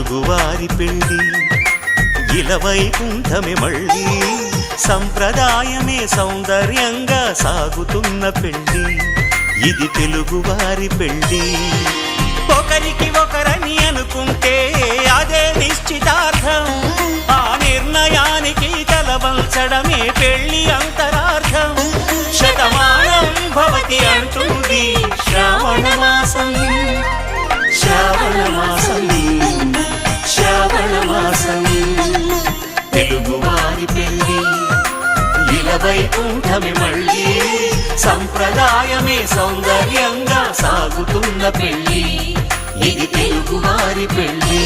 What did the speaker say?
తెలుగువారి పెళ్ళి ఇలవైకుంఠమే మళ్ళీ సంప్రదాయమే సౌందర్యంగా సాగుతున్న పెళ్ళి ఇది తెలుగువారి పెళ్ళి ఒకరికి ఒకరని అనుకుంటే అదే నిశ్చితార్థం ఆ నిర్ణయానికి తలవంచడమే పెళ్ళి అంతరార్థం శతమానం భవతి అంటుంది శ్రావణ మాసం శ్రావణ మాసం శ్రావణ మాసం తెలుగువారి పెళ్ళి ఇలవైకుంఠమే మళ్ళీ సంప్రదాయమే సౌందర్యంగా సాగుతున్న పెళ్ళి ఇది తెలుగువారి పెళ్ళి